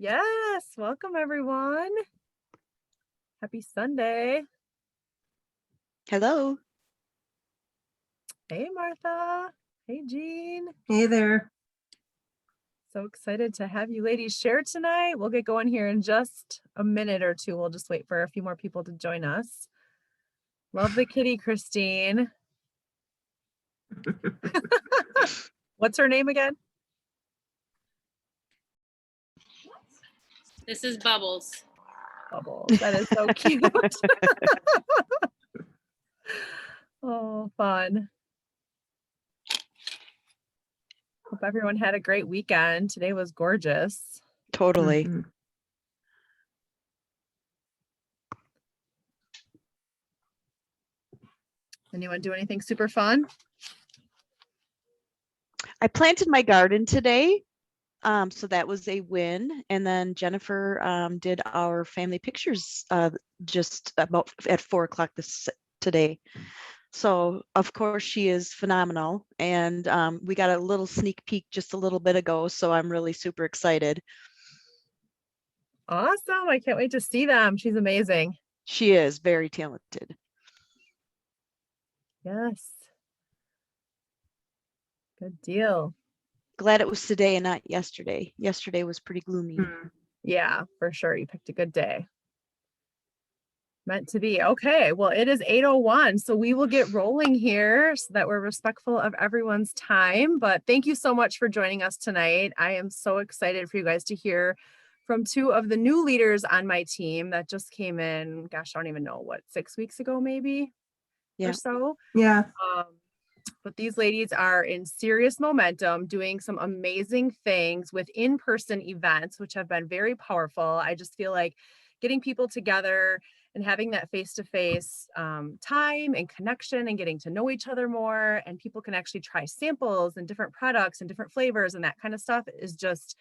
Yes, welcome everyone. Happy Sunday. Hello. Hey, Martha. Hey, Jean. Hey there. So excited to have you ladies share tonight. We'll get going here in just a minute or two. We'll just wait for a few more people to join us. Love the kitty, Christine. What's her name again? This is Bubbles. Bubbles. That is so cute. Oh, fun. Hope everyone had a great weekend. Today was gorgeous. Totally. Mhm. Anyone do anything super fun? I planted my garden today. So that was a win. And then Jennifer did our family pictures just about at 4 o'clock today. So of course she is phenomenal. And we got a little sneak peek just a little bit ago. So I'm really super excited. Awesome. I can't wait to see them. She's amazing. She is very talented. Yes. Good deal. Glad it was today and not yesterday. Yesterday was pretty gloomy. Yeah, for sure. You picked a good day. Meant to be. Okay. Well, it is 8:01. So we will get rolling here so that we're respectful of everyone's time. But thank you so much for joining us tonight. I am so excited for you guys to hear from two of the new leaders on my team that just came in. Gosh, I don't even know what, 6 weeks ago, maybe Yeah. or so. Yeah. But these ladies are in serious momentum, doing some amazing things with in-person events, which have been very powerful. I just feel like getting people together and having that face-to-face time and connection and getting to know each other more, and people can actually try samples and different products and different flavors and that kind of stuff is just,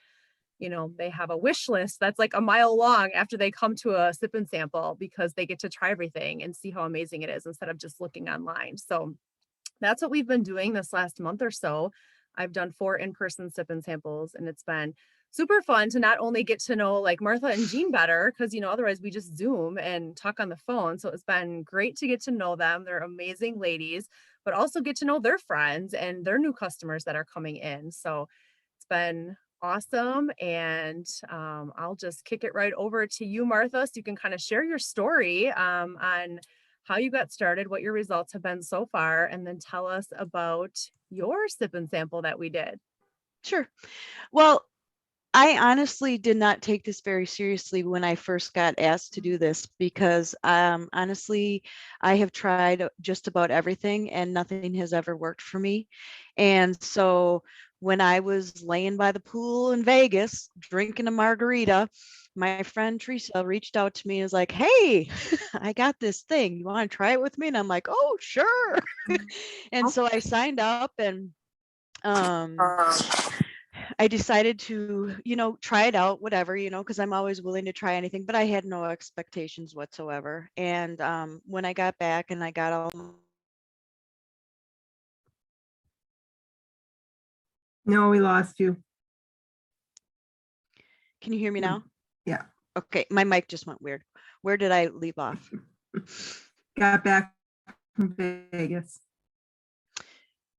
they have a wish list that's like a mile long after they come to a sip and sample, because they get to try everything and see how amazing it is instead of just looking online. So that's what we've been doing this last month or so. I've done 4 in-person sip and samples, and it's been super fun to not only get to know like Martha and Jean better, because otherwise we just Zoom and talk on the phone. So it's been great to get to know them. They're amazing ladies, but also get to know their friends and their new customers that are coming in. So it's been awesome. And I'll just kick it right over to you, Martha, so you can kind of share your story on how you got started, what your results have been so far, and then tell us about your sip and sample that we did. Sure. Well, I honestly did not take this very seriously when I first got asked to do this, because honestly, I have tried just about everything and nothing has ever worked for me. And so when I was laying by the pool in Vegas, drinking a margarita, my friend Teresa reached out to me and was like, "Hey, I got this thing. You want to try it with me?" And I'm like, "Oh, sure." And so I signed up, and I decided to, try it out, whatever, because I'm always willing to try anything, but I had no expectations whatsoever. And when I got back and I got all, No, we lost you. can you hear me now? Yeah. Okay, my mic just went weird. Where did I leave off? Got back from Vegas.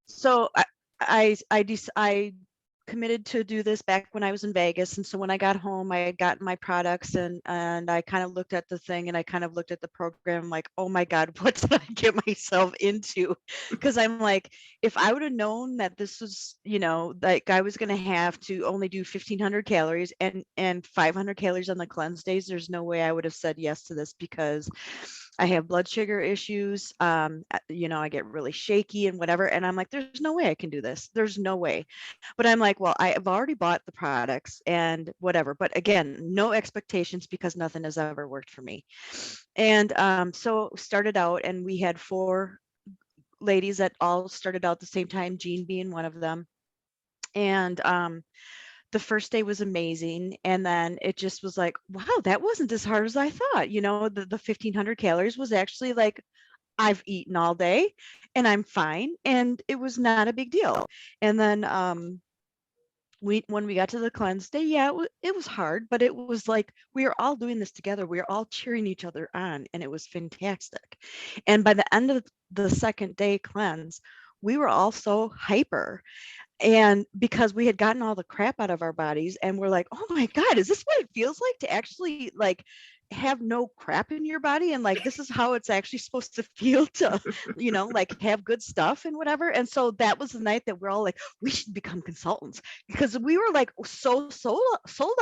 So I committed to do this back when I was in Vegas. And so when I got home, I had gotten my products and I kind of looked at the thing and I kind of looked at the program like, oh my God, what did I get myself into? Because I'm like, if I would have known that this was, like I was going to have to only do 1,500 calories and 500 calories on the cleanse days, there's no way I would have said yes to this, because I have blood sugar issues. I get really shaky and whatever. And I'm like, there's no way I can do this. There's no way. But I'm like, well, I have already bought the products and whatever. But again, no expectations, because nothing has ever worked for me. And so started out, and we had 4 ladies that all started out the same time, Jean being one of them. And the first day was amazing. And then it just was like, wow, that wasn't as hard as I thought. The 1,500 calories was actually like, I've eaten all day and I'm fine. And it was not a big deal. And then when we got to the cleanse day, yeah, it was hard, but it was like we were all doing this together. We were all cheering each other on, and it was fantastic. And by the end of the second day cleanse, we were all so hyper, and because we had gotten all the crap out of our bodies, and we're like, oh my God, is this what it feels like to actually like have no crap in your body? And like, this is how it's actually supposed to feel to, like have good stuff and whatever. And so that was the night that we're all like, we should become consultants, because we were like sold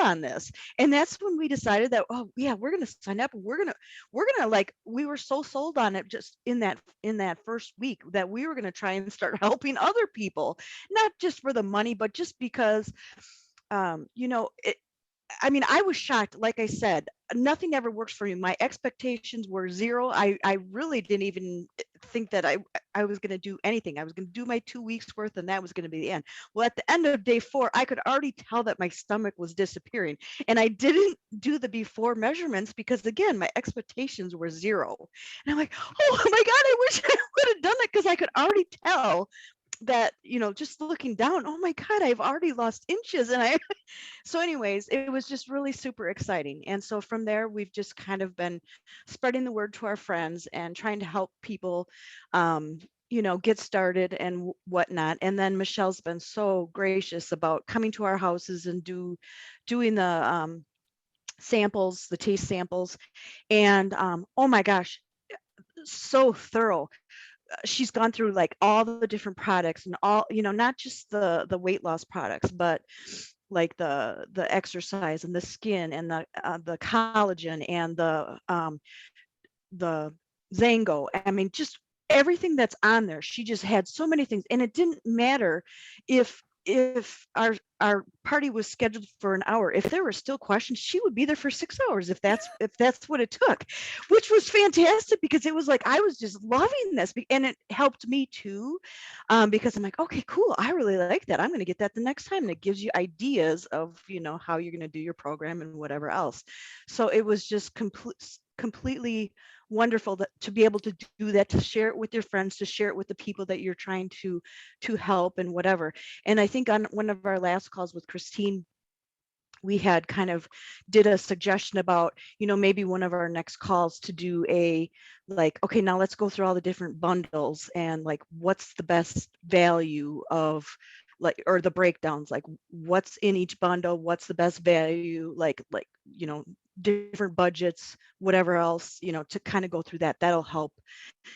on this. And that's when we decided that, oh yeah, we're going to sign up. We're gonna like, we were so sold on it just in that first week that we were going to try and start helping other people, not just for the money, but just because, I mean, I was shocked. Like I said, nothing ever works for me. My expectations were zero. I really didn't even think that I was going to do anything. I was going to do my 2 weeks worth, and that was going to be the end. Well, at the end of day 4, I could already tell that my stomach was disappearing, and I didn't do the before measurements because, again, my expectations were zero. And I'm like, oh my God, I wish I would have done it, because I could already tell that, just looking down, oh my God, I've already lost inches. And so anyways, it was just really super exciting. And so from there, we've just kind of been spreading the word to our friends and trying to help people, get started and whatnot. And then Michelle's been so gracious about coming to our houses and doing the samples, the taste samples. And oh my gosh, so thorough. She's gone through like all the different products and all, not just the weight loss products, but like the exercise and the skin and the collagen and the Zango. I mean, just everything that's on there. She just had so many things, and it didn't matter if our party was scheduled for an hour. If there were still questions, she would be there for 6 hours if that's what it took, which was fantastic, because it was like I was just loving this, and it helped me too, because I'm like, okay, cool, I really like that. I'm going to get that the next time, and it gives you ideas of how you're going to do your program and whatever else. So it was just completely wonderful to be able to do that, to share it with your friends, to share it with the people that you're trying to help and whatever. And I think on one of our last calls with Christine, we had kind of did a suggestion about, maybe one of our next calls to do a like, okay, now let's go through all the different bundles and like, what's the best value of like, or the breakdowns, like what's in each bundle, what's the best value, like, different budgets, whatever else, to kind of go through that. That'll help,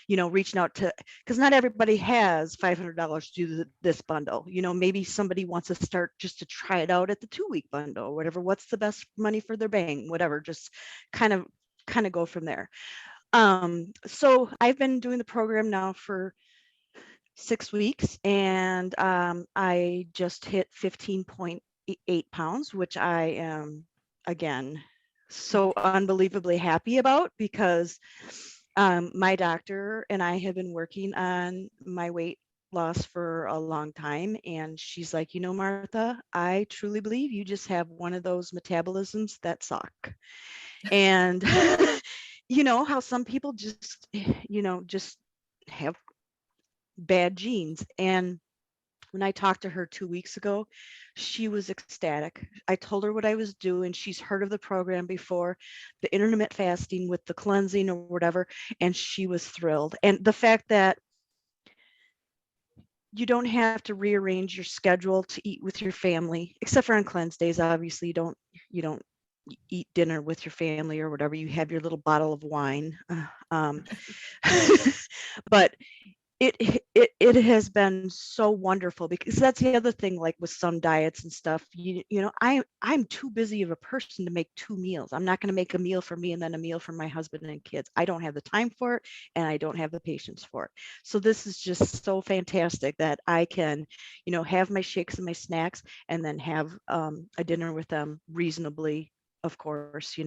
reaching out to, because not everybody has $500 to do this bundle. Maybe somebody wants to start just to try it out at the 2-week bundle or whatever. What's the best money for their bang, whatever, just kind of go from there. So I've been doing the program now for 6 weeks, and I just hit 15.8 pounds, which I am, again, so unbelievably happy about, because my doctor and I have been working on my weight loss for a long time. And she's like, Martha, I truly believe you just have one of those metabolisms that suck. And how some people just, just have bad genes. And when I talked to her 2 weeks ago, she was ecstatic. I told her what I was doing. She's heard of the program before, the intermittent fasting with the cleansing or whatever, and she was thrilled. And the fact that you don't have to rearrange your schedule to eat with your family, except for on cleanse days. Obviously, you don't eat dinner with your family or whatever. You have your little bottle of wine. But it has been so wonderful, because that's the other thing, like with some diets and stuff, I'm too busy of a person to make 2 meals. I'm not going to make a meal for me and then a meal for my husband and kids. I don't have the time for it, and I don't have the patience for it. So this is just so fantastic that I can, have my shakes and my snacks, and then have a dinner with them reasonably, of course,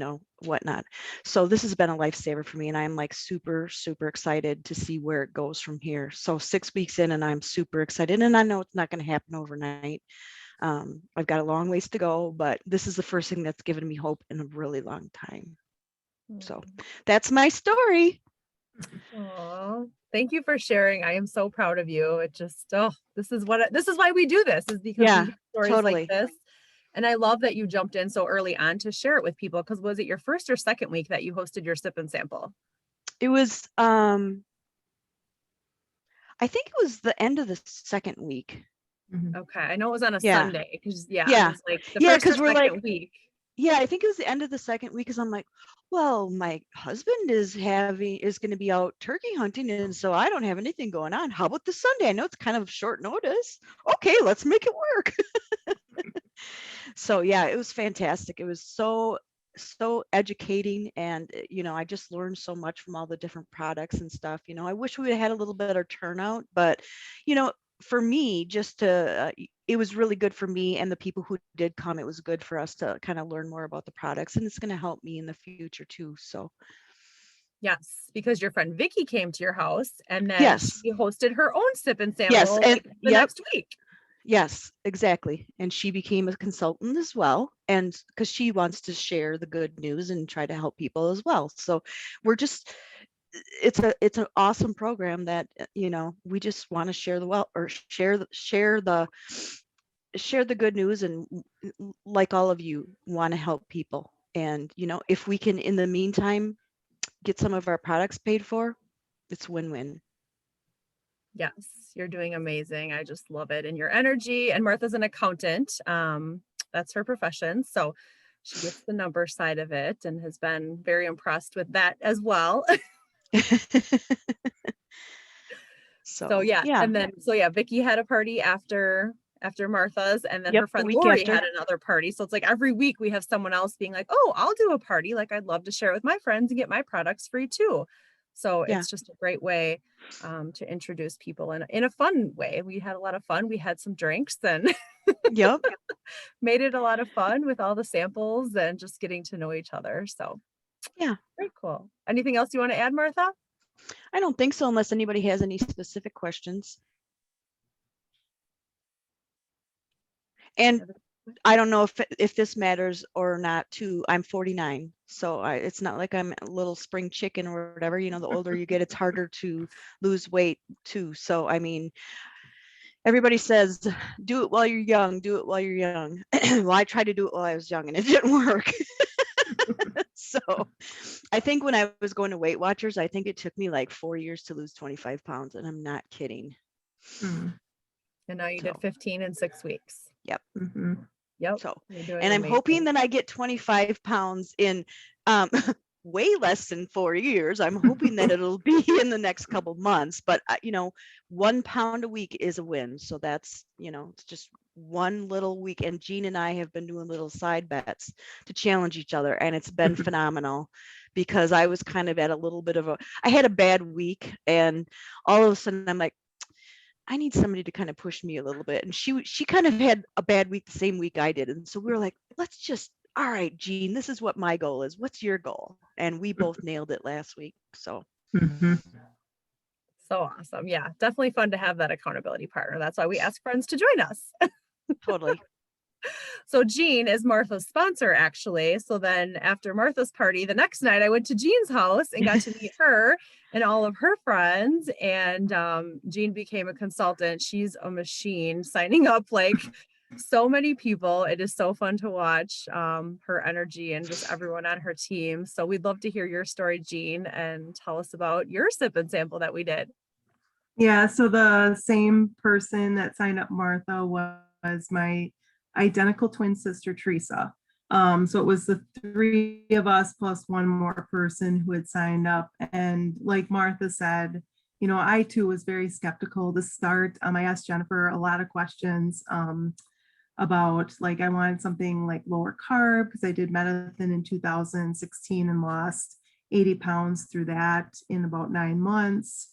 whatnot. So this has been a lifesaver for me, and I'm like super, super excited to see where it goes from here. So 6 weeks in, and I'm super excited, and I know it's not going to happen overnight. I've got a long ways to go, but this is the first thing that's given me hope in a really long time. So that's my story. Aw, Thank you for sharing. I am so proud of you. It just, oh, this is why we do this, is because we Yeah, hear stories like totally. this. And I love that you jumped in so early on to share it with people. Because was it your first or second week that you hosted your sip and sample? It was, I think it was the end of the second week. Mhm. Okay. I know it was on a Yeah. Sunday because, yeah, I Yeah. was like the Yeah. first or Cause we're like, second week. yeah, I think it was the end of the second week. Cause I'm like, well, my husband is going to be out turkey hunting. And so I don't have anything going on. How about this Sunday? I know it's kind of short notice. Okay, let's make it work. So yeah, it was fantastic. It was so educating, and I just learned so much from all the different products and stuff. I wish we had a little better turnout, but you know for me, just to it was really good for me and the people who did come. It was good for us to kind of learn more about the products, and it's going to help me in the future too. So Yes, because your friend Vicky came to your house and then she yes, hosted her own sip and yes, sample and like the yep. next week. Yes, exactly. And she became a consultant as well. And because she wants to share the good news and try to help people as well. So we're just, it's an awesome program that, we just want to share the well, or share the good news, and like all of you want to help people. And, if we can, in the meantime, get some of our products paid for, it's win-win. Yes, you're doing amazing. I just love it. And your energy. And Martha's an accountant. That's her profession. So she gets the number side of it and has been very impressed with that as well. So So yeah. yeah. And then so yeah, Vicky had a party after Martha's, and then Yep, her the friend week Lori after. had another party. So it's like every week we have someone else being like, oh, I'll do a party. Like I'd love to share with my friends and get my products free too. So Yeah. it's just a great way to introduce people in a fun way. We had a lot of fun. We had some drinks and Yep. made it a lot of fun with all the samples and just getting to know each other. So Yeah. very cool. Anything else you want to add, Martha? I don't think so, unless anybody has any specific questions. And I don't know if this matters or not too. I'm 49, so it's not like I'm a little spring chicken or whatever. The older you get, it's harder to lose weight too. So I mean, everybody says, do it while you're young, do it while you're young. Well, I tried to do it while I was young and it didn't work. So I think when I was going to Weight Watchers, I think it took me like 4 years to lose 25 pounds, and I'm not kidding. Mm. And now you did So 15 in 6 weeks. yep. Mhm. Yep. So, You're doing and I'm hoping amazing. that I get 25 pounds in way less than 4 years. I'm hoping that it'll be in the next couple months, but 1 pound a week is a win. So that's, it's just one little week. And Jean and I have been doing little side bets to challenge each other. And it's been phenomenal, because I was kind of at a little bit of I had a bad week, and all of a sudden I'm like, I need somebody to kind of push me a little bit. And she kind of had a bad week the same week I did. And so we were like, let's just, all right, Jean, this is what my goal is. What's your goal? And we both nailed it last week. So Mhm. So awesome. Yeah, definitely fun to have that accountability partner. That's why we ask friends to join us. totally. So Jean is Martha's sponsor, actually. So then after Martha's party, the next night I went to Jean's house and got to meet her and all of her friends. And Jean became a consultant. She's a machine, signing up like so many people. It is so fun to watch her energy and just everyone on her team. So we'd love to hear your story, Jean, and tell us about your sip and sample that we did. Yeah, so the same person that signed up Martha was my identical twin sister, Teresa. So it was the three of us plus one more person who had signed up. And like Martha said, I too was very skeptical to start. I asked Jennifer a lot of questions about, like, I wanted something like lower carb because I did medicine in 2016 and lost 80 pounds through that in about 9 months.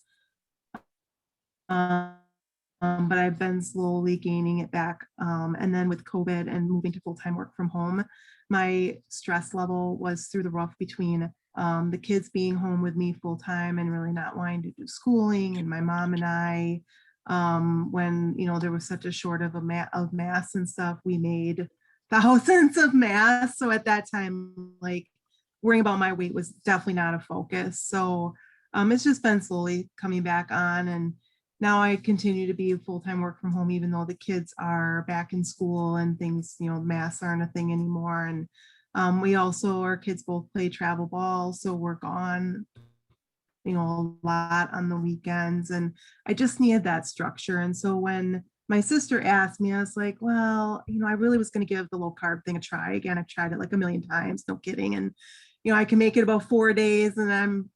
But I've been slowly gaining it back. And then with COVID and moving to full-time work from home, my stress level was through the roof between the kids being home with me full-time and really not wanting to do schooling, and my mom and I, when there was such a short of masks and stuff, we made thousands of masks. So at that time, like, worrying about my weight was definitely not a focus. So it's just been slowly coming back on. And now I continue to be full-time work from home, even though the kids are back in school and things, masks aren't a thing anymore. And we also, our kids both play travel ball, so we're gone, a lot on the weekends. And I just needed that structure. And so when my sister asked me, I was like, well, I really was going to give the low carb thing a try again. I've tried it like a million times, no kidding. And, I can make it about 4 days and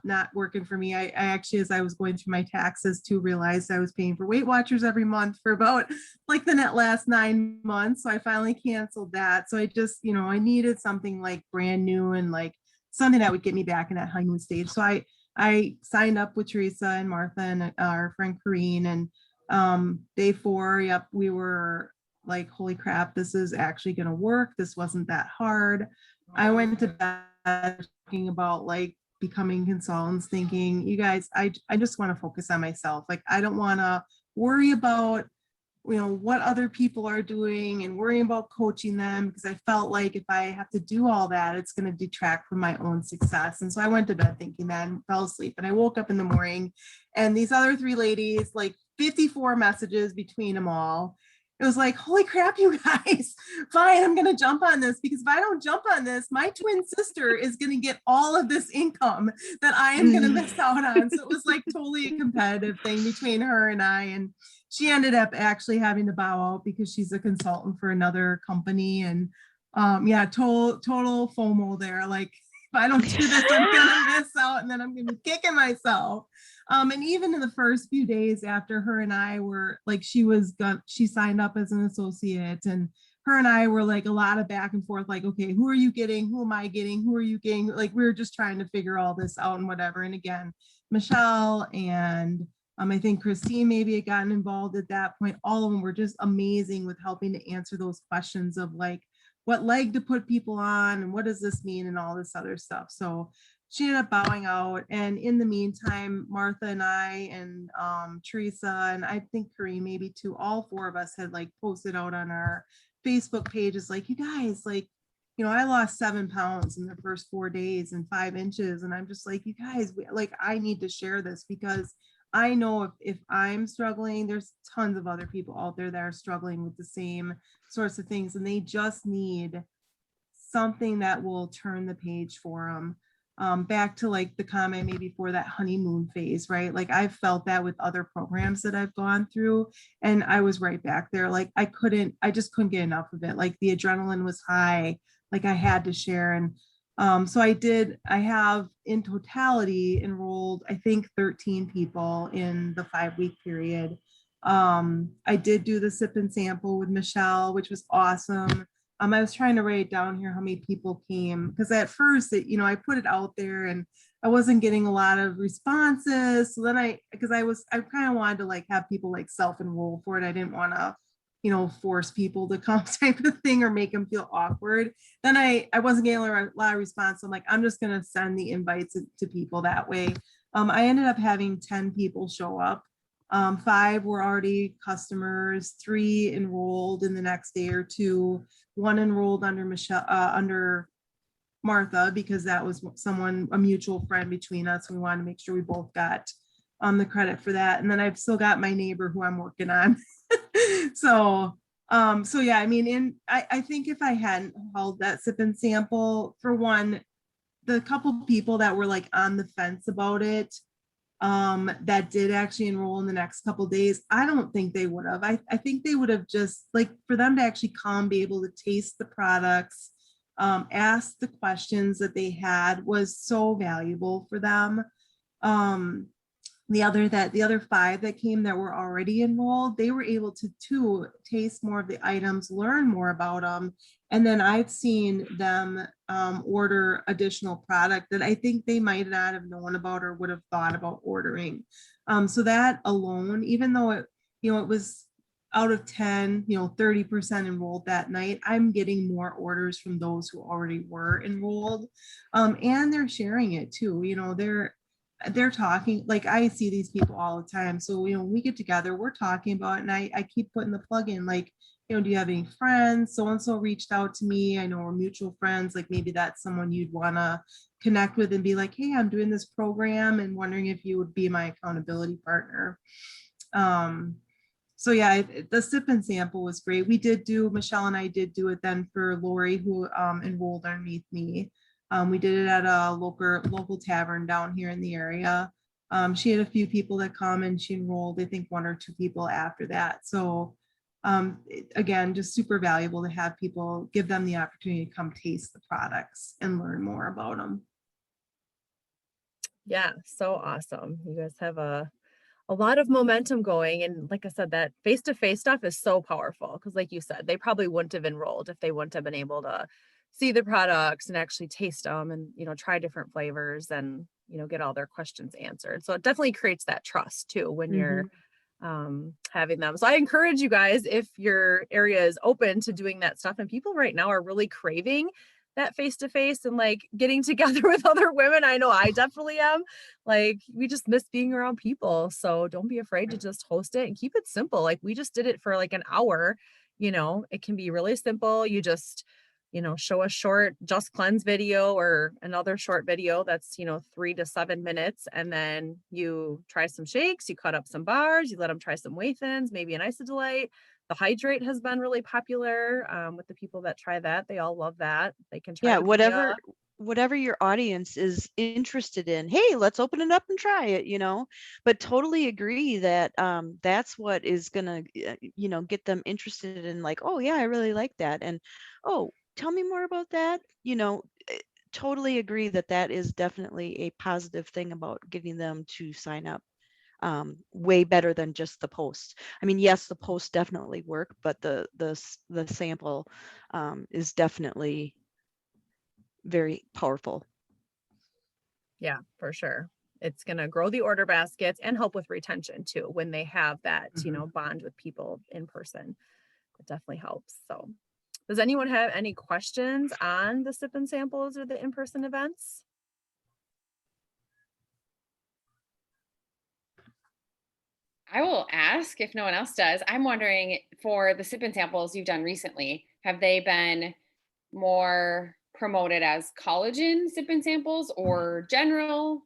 not working for me. I actually, as I was going through my taxes too, realized I was paying for Weight Watchers every month for about like the last 9 months. So I finally canceled that. So I just, I needed something like brand new and like something that would get me back in that honeymoon stage. So I signed up with Teresa and Martha and our friend Corrine, and day 4, yep, we were like, holy crap, this is actually going to work. This wasn't that hard. I went to bed talking about like becoming consultants, thinking, you guys, I just want to focus on myself. Like, I don't want to worry about what other people are doing and worrying about coaching them, because I felt like if I have to do all that, it's going to detract from my own success. And so I went to bed thinking that and fell asleep. And I woke up in the morning and these other 3 ladies, like 54 messages between them all. It was like, holy crap, you guys, fine, I'm going to jump on this, because if I don't jump on this, my twin sister is going to get all of this income that I am going to miss out on. So it was like totally a competitive thing between her and I. And she ended up actually having to bow out because she's a consultant for another company. And total FOMO there. Like, if I don't do this, I'm gonna miss out, and then I'm gonna be kicking myself. And even in the first few days after her and I were like, she signed up as an associate, and her and I were like a lot of back and forth, like, okay, who are you getting? Who am I getting? Who are you getting? Like, we were just trying to figure all this out and whatever. And again, Michele and I think Christine maybe had gotten involved at that point. All of them were just amazing with helping to answer those questions of like, what leg to put people on and what does this mean and all this other stuff. So she ended up bowing out. And in the meantime, Martha and I and Teresa, and I think Kareem maybe too, all 4 of us had like posted out on our Facebook pages, like, you guys, like, I lost 7 pounds in the first 4 days and 5 inches. And I'm just like, you guys, like, I need to share this, because I know if I'm struggling, there's tons of other people out there that are struggling with the same sorts of things, and they just need something that will turn the page for them. Back to like the comment maybe for that honeymoon phase, right? Like, I've felt that with other programs that I've gone through, and I was right back there. Like, I just couldn't get enough of it. Like, the adrenaline was high, like I had to share. And so I have in totality enrolled, I think 13 people in the 5-week period. I did do the sip and sample with Michele, which was awesome. I was trying to write down here how many people came, because at first, I put it out there and I wasn't getting a lot of responses. So then I kind of wanted to like have people like self-enroll for it. I didn't want to, force people to come type of thing or make them feel awkward. Then I wasn't getting a lot of response. So I'm like, I'm just going to send the invites to people that way. I ended up having 10 people show up. 5 were already customers, 3 enrolled in the next day or 2. 1 enrolled under Michele, under Martha, because that was a mutual friend between us. We wanted to make sure we both got the credit for that. And then I've still got my neighbor who I'm working on. So yeah, I mean, I think if I hadn't held that sip and sample, for one, the couple people that were like on the fence about it, that did actually enroll in the next couple of days, I don't think they would have. I think they would have just like, for them to actually come, be able to taste the products, ask the questions that they had, was so valuable for them. The other 5 that came that were already enrolled, they were able to taste more of the items, learn more about them. And then I've seen them order additional product that I think they might not have known about or would have thought about ordering. So that alone, even though it was out of 10, 30% enrolled that night, I'm getting more orders from those who already were enrolled. And they're sharing it too. they're talking, like I see these people all the time. So, when we get together, we're talking about it, and I keep putting the plug in, like, do you have any friends? So and so reached out to me. I know we're mutual friends. Like maybe that's someone you'd want to connect with and be like, hey, I'm doing this program and wondering if you would be my accountability partner. So yeah, the sip and sample was great. Michelle and I did do it then for Lori, who enrolled underneath me. We did it at a local tavern down here in the area. She had a few people that come and she enrolled, I think 1 or 2 people after that. So again, just super valuable to have people, give them the opportunity to come taste the products and learn more about them. Yeah, so awesome. You guys have a lot of momentum going. And like I said, that face-to-face stuff is so powerful because like you said, they probably wouldn't have enrolled if they wouldn't have been able to see the products and actually taste them and, try different flavors and, get all their questions answered. So it definitely creates that trust too when you're having them. So I encourage you guys, if your area is open to doing that stuff, and people right now are really craving that face-to-face and like getting together with other women. I know I definitely am. Like we just miss being around people. So don't be afraid to just host it and keep it simple. Like we just did it for like an hour. It can be really simple. You just show a short Just Cleanse video or another short video that's 3 to 7 minutes, and then you try some shakes, you cut up some bars, you let them try some whey thins, maybe an Isodelight. The Hydrate has been really popular with the people that try that. They all love that. They can try Yeah, the whatever your audience is interested in. Hey, let's open it up and try it, but totally agree that that's what is gonna get them interested in, like, oh yeah, I really like that, and oh, tell me more about that. Totally agree that that is definitely a positive thing about getting them to sign up. Way better than just the post. I mean, yes, the post definitely work, but the sample is definitely very powerful. Yeah, for sure. It's going to grow the order baskets and help with retention too when they have that, bond with people in person. It definitely helps. So, does anyone have any questions on the sip and samples or the in-person events? I will ask if no one else does. I'm wondering, for the sip and samples you've done recently, have they been more promoted as collagen sip and samples or general?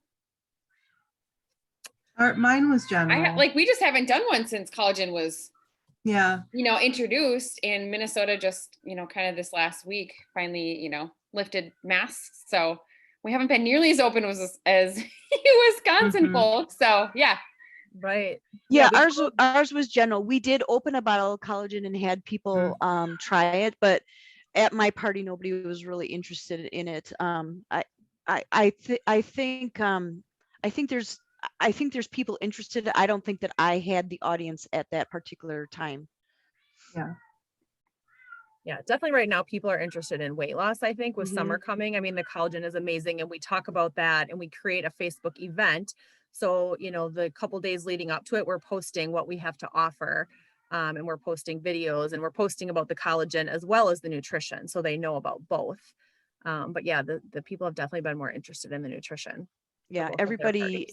Mine was general. We just haven't done one since collagen was Yeah. introduced in Minnesota just, kind of this last week, finally, lifted masks. So we haven't been nearly as open as Wisconsin folks. So yeah. Right. Yeah, ours was general. We did open a bottle of collagen and had people try it, but at my party nobody was really interested in it. I think there's people interested. I don't think that I had the audience at that particular time. Yeah, definitely right now people are interested in weight loss. I think with summer coming, I mean, the collagen is amazing and we talk about that and we create a Facebook event. So, the couple days leading up to it, we're posting what we have to offer. And we're posting videos and we're posting about the collagen as well as the nutrition. So they know about both. But yeah, the people have definitely been more interested in the nutrition. Yeah, everybody,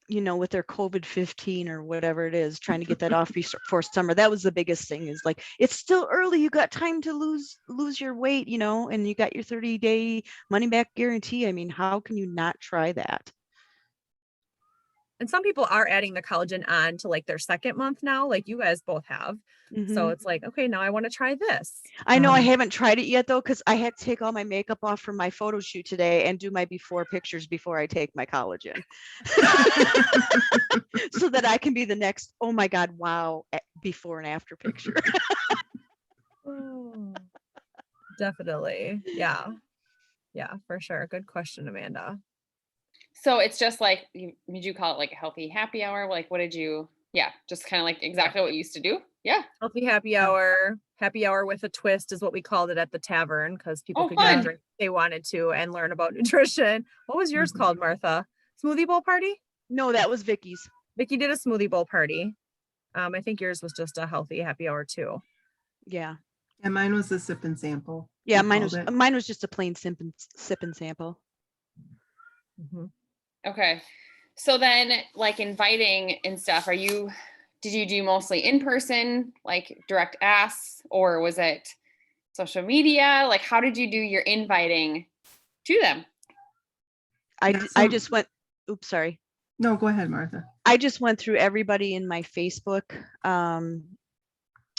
with their COVID-15 or whatever it is, trying to get that off before summer. That was the biggest thing, is like, it's still early. You got time to lose your weight, and you got your 30-day money back guarantee. I mean, how can you not try that? And some people are adding the collagen on to like their second month now, like you guys both have. So it's like, okay, now I want to try this. I know I haven't tried it yet though, because I had to take all my makeup off for my photo shoot today and do my before pictures before I take my collagen. So that I can be the next, oh my God, wow, before and after picture. Oh, definitely. Yeah. Yeah, for sure. Good question, Amanda. So it's just like, did you call it like a healthy happy hour? Like, what did you, just kind of like exactly what you used to do? Yeah. Healthy happy hour with a twist is what we called it at the tavern, because people could get a drink if they wanted to and learn about nutrition. What was yours called, Martha? Smoothie bowl party? No, that was Vicky's. Vicky did a smoothie bowl party. I think yours was just a healthy happy hour too. Yeah. And mine was a sip and sample. Yeah, mine was just a plain sip and sample. Okay. So then like inviting and stuff, did you do mostly in person, like direct asks, or was it social media? Like, how did you do your inviting to them? Yeah, I just went, oops, sorry. No, go ahead, Martha. I just went through everybody in my Facebook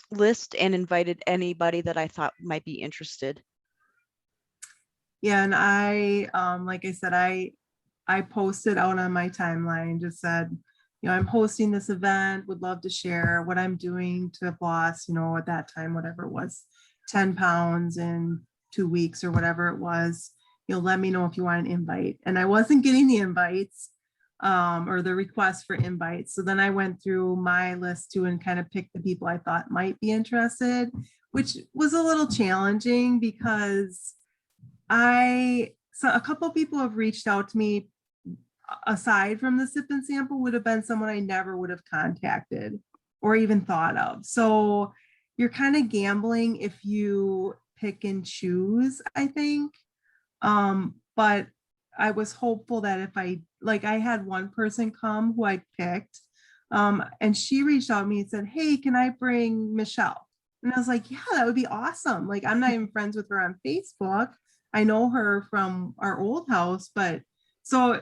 list and invited anybody that I thought might be interested. Yeah, and I, like I said, I posted out on my timeline, just said, I'm hosting this event, would love to share what I'm doing to boss, at that time, whatever it was, 10 pounds in 2 weeks or whatever it was. Let me know if you want an invite. And I wasn't getting the invites or the request for invites. So then I went through my list too and kind of picked the people I thought might be interested, which was a little challenging because so a couple people have reached out to me aside from the sip and sample would have been someone I never would have contacted or even thought of. So you're kind of gambling if you pick and choose, I think. But I was hopeful that if I had one person come who I picked, and she reached out to me and said, "Hey, can I bring Michele?" And I was like, "Yeah, that would be awesome." Like, I'm not even friends with her on Facebook. I know her from our old house, but so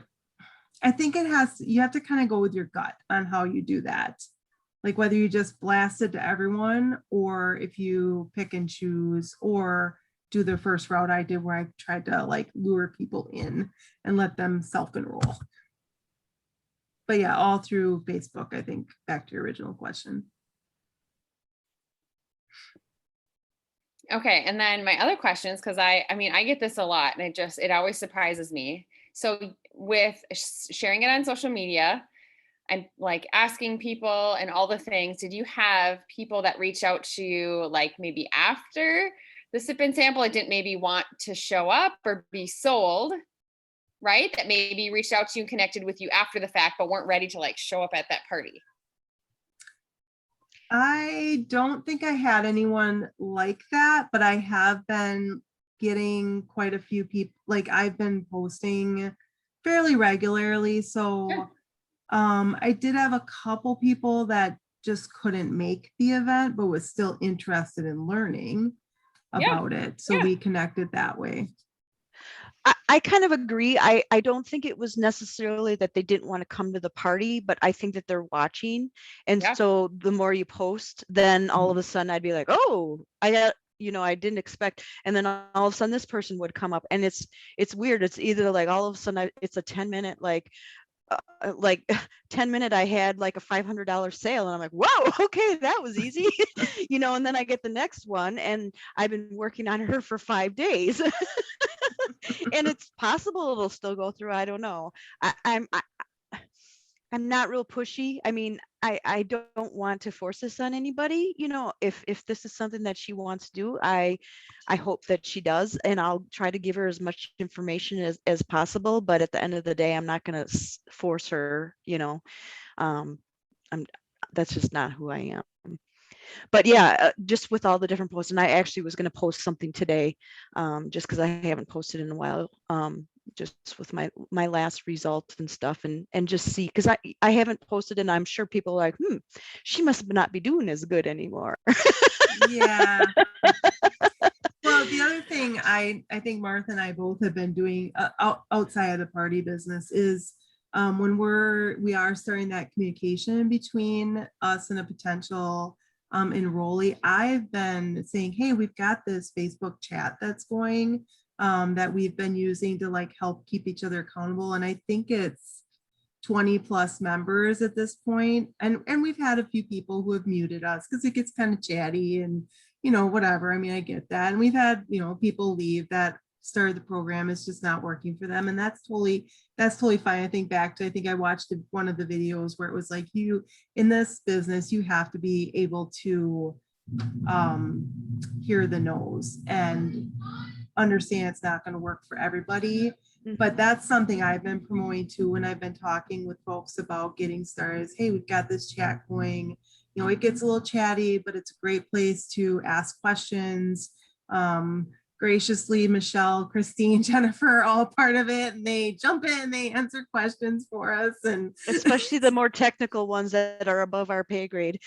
I think you have to kind of go with your gut on how you do that. Like whether you just blast it to everyone or if you pick and choose or do the first route I did where I tried to like lure people in and let them self-enroll. But yeah, all through Facebook, I think, back to your original question. Okay. And then my other questions, because I get this a lot and it always surprises me. So with sharing it on social media and like asking people and all the things, did you have people that reached out to you like maybe after the sip and sample? It didn't maybe want to show up or be sold, right? That maybe reached out to you and connected with you after the fact, but weren't ready to like show up at that party. I don't think I had anyone like that, but I have been getting quite a few people. Like I've been posting fairly regularly. So Sure. I did have a couple people that just couldn't make the event, but was still interested in learning about it. So we connected that way. I kind of agree. I don't think it was necessarily that they didn't want to come to the party, but I think that they're watching. And so the more you post, then all of a sudden I'd be like, oh, I got, I didn't expect. And then all of a sudden this person would come up and it's weird. It's either like all of a sudden it's a 10-minute, like 10-minute, I had like a $500 sale and I'm like, whoa, okay, that was easy. And then I get the next one and I've been working on her for 5 days. And it's possible it'll still go through. I don't know. I'm not real pushy. I mean, I don't want to force this on anybody. If this is something that she wants to do, I hope that she does, and I'll try to give her as much information as possible. But at the end of the day, I'm not going to force her. That's just not who I am. But yeah, just with all the different posts, and I actually was going to post something today, just because I haven't posted in a while, just with my last results and stuff, and just see, because I haven't posted, and I'm sure people are like, she must not be doing as good anymore. Yeah. Well, the other thing I think Martha and I both have been doing outside of the party business is when we are starting that communication between us and a potential enrollee, I've been saying, hey, we've got this Facebook chat that's going that we've been using to like help keep each other accountable. And I think it's 20 plus members at this point. And we've had a few people who have muted us because it gets kind of chatty and, whatever. I mean, I get that. And we've had, people leave that started the program. It's just not working for them. And that's totally fine. I think I watched one of the videos where it was like, in this business, you have to be able to hear the no's and understand it's not going to work for everybody. But that's something I've been promoting too when I've been talking with folks about getting started. Hey, we've got this chat going. It gets a little chatty, but it's a great place to ask questions. graciously, Michelle, Christine, Jennifer, all part of it. And they jump in, they answer questions for us. And especially the more technical ones that are above our pay grade.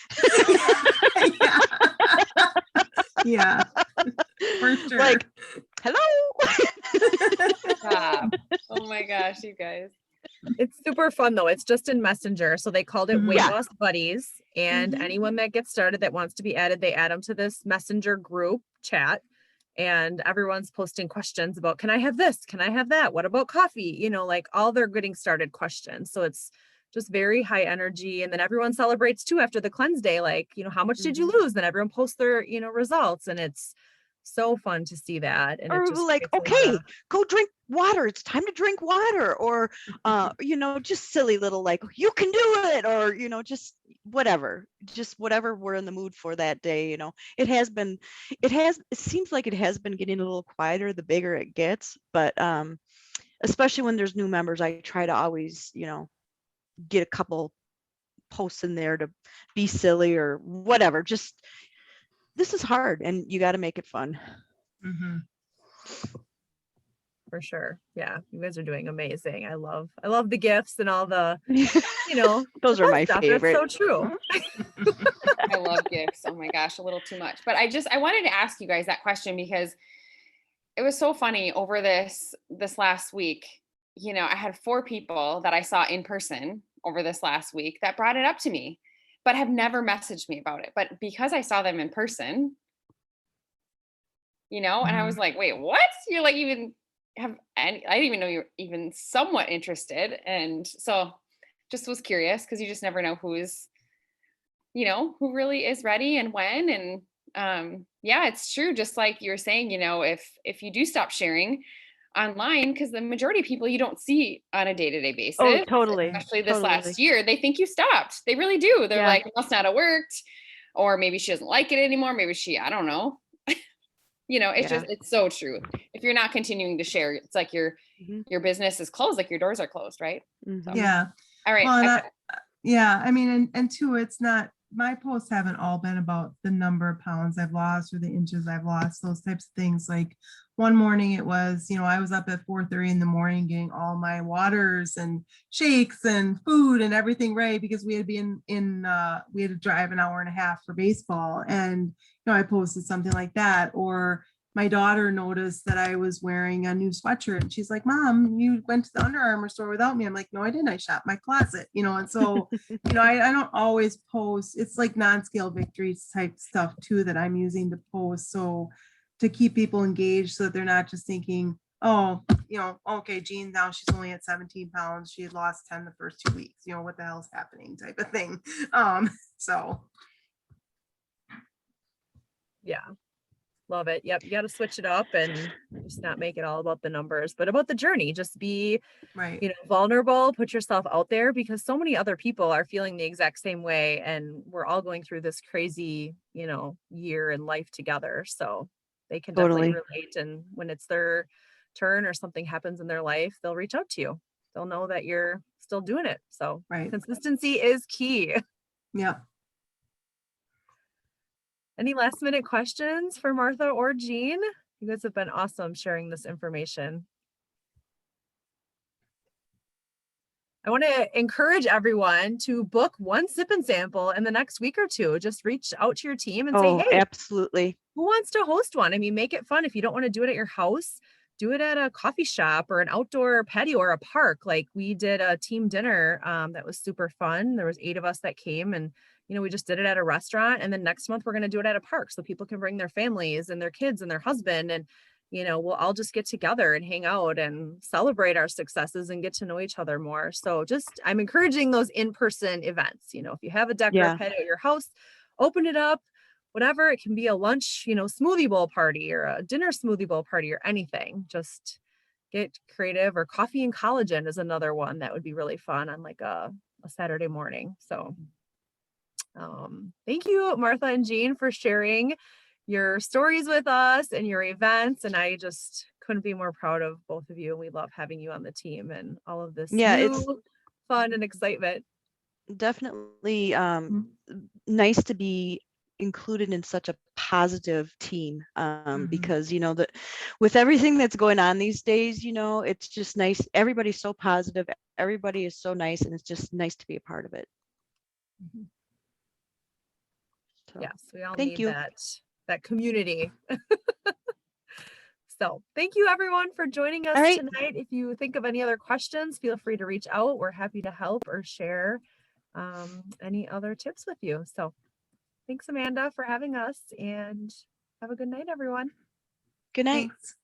yeah. Yeah, for sure. Like, hello. Stop. Oh my gosh, you guys. It's super fun though. It's just in Messenger. So they called it Mhm. Weight Yeah. Loss Buddies. And Mhm. anyone that gets started that wants to be added, they add them to this Messenger group chat. And everyone's posting questions about, can I have this? Can I have that? What about coffee? You know, like all their getting started questions. So it's just very high energy. And then everyone celebrates too after the cleanse day. Like, you know, how much did you Mhm. lose? Then everyone posts their, you know, results. And it's so fun to see that. And it Or just like, creates a lot okay, of, go drink water. It's time to drink water. Or, you know, just silly little like, you can do it. Or, you know, just whatever we're in the mood for that day. You know, it seems like it has been getting a little quieter the bigger it gets. But especially when there's new members, I try to always, you know, get a couple posts in there to be silly or whatever. Just, this is hard and you got to make it fun. Mhm. for sure. Yeah, you guys are doing amazing. I love the gifts and all the, you know, Those the are fun my stuff. It's favorite. so true. I love gifts. Oh my gosh, a little too much. But I wanted to ask you guys that question because it was so funny over this last week. You know, I had 4 people that I saw in person over this last week that brought it up to me, but have never messaged me about it. But because I saw them in person, you know, and I was like, wait, what? You're like even have any, I didn't even know you're even somewhat interested. And so just was curious because you just never know who's, you know, who really is ready and when. And yeah, it's true. Just like you were saying, you know, if you do stop sharing online, because the majority of people you don't see on a day-to-day Oh, basis, totally. especially this Totally. last year, they think you stopped. They really do. They're Yeah. like, it must not have worked, or maybe she doesn't like it anymore. Maybe I don't know. You know, it's Yeah. just, it's so true. If you're not continuing to share, it's like your business is closed, like your doors are closed, right? So, Yeah. all right. Well, and yeah, I mean, and two, it's not, my posts haven't all been about the number of pounds I've lost or the inches I've lost, those types of things. Like one morning it was, you know, I was up at 4:30 in the morning getting all my waters and shakes and food and everything right because we had to be we had to drive an hour and a half for baseball. And, you know, I posted something like that. Or my daughter noticed that I was wearing a new sweatshirt and she's like, Mom, you went to the Under Armour store without me. I'm like, no, I didn't. I shopped my closet, you know? And so, you know, I don't always post. It's like non-scale victories type stuff too, that I'm using to post. So to keep people engaged so that they're not just thinking, oh, you know, okay, Jean, now she's only at 17 pounds. She had lost 10 the first 2 weeks, you know, what the hell's happening type of thing. So. Yeah. Love it. Yep. You got to switch it up and just not make it all about the numbers, but about the journey. Just be, Right. you know, vulnerable, put yourself out there because so many other people are feeling the exact same way. And we're all going through this crazy, you know, year in life together. So they can definitely Totally. relate. And when it's their turn or something happens in their life, they'll reach out to you. They'll know that you're still doing it. So Right. consistency is key. Yeah. Any last minute questions for Martha or Jean? You guys have been awesome sharing this information. I want to encourage everyone to book one sip and sample in the next week or two. Just reach out to your team and say, hey, Absolutely. who wants to host one? I mean, make it fun. If you don't want to do it at your house, do it at a coffee shop or an outdoor patio or a park. Like we did a team dinner that was super fun. There was 8 of us that came and, you know, we just did it at a restaurant. And then next month we're going to do it at a park so people can bring their families and their kids and their husband. And, you know, we'll all just get together and hang out and celebrate our successes and get to know each other more. So just, I'm encouraging those in-person events. You know, if you have a deck or a patio at your house, open it up. Whatever, it can be a lunch, you know, smoothie bowl party or a dinner smoothie bowl party or anything. Just get creative. Or coffee and collagen is another one that would be really fun on like a Saturday morning. So thank you, Martha and Jean, for sharing your stories with us and your events. And I just couldn't be more proud of both of you. And we love having you on the team and all of this It's new fun and excitement. definitely nice to be included in such a positive team, Mhm. because, you know, that with everything that's going on these days, you know, it's just nice. Everybody's so positive. Everybody is so nice, and it's just nice to be a part of it. Mhm. So, Yes, we all thank need you. that community. So thank you everyone for joining us All right. tonight. If you think of any other questions, feel free to reach out. We're happy to help or share any other tips with you. So thanks, Amanda, for having us, and have a good night, everyone. Good night. Thanks.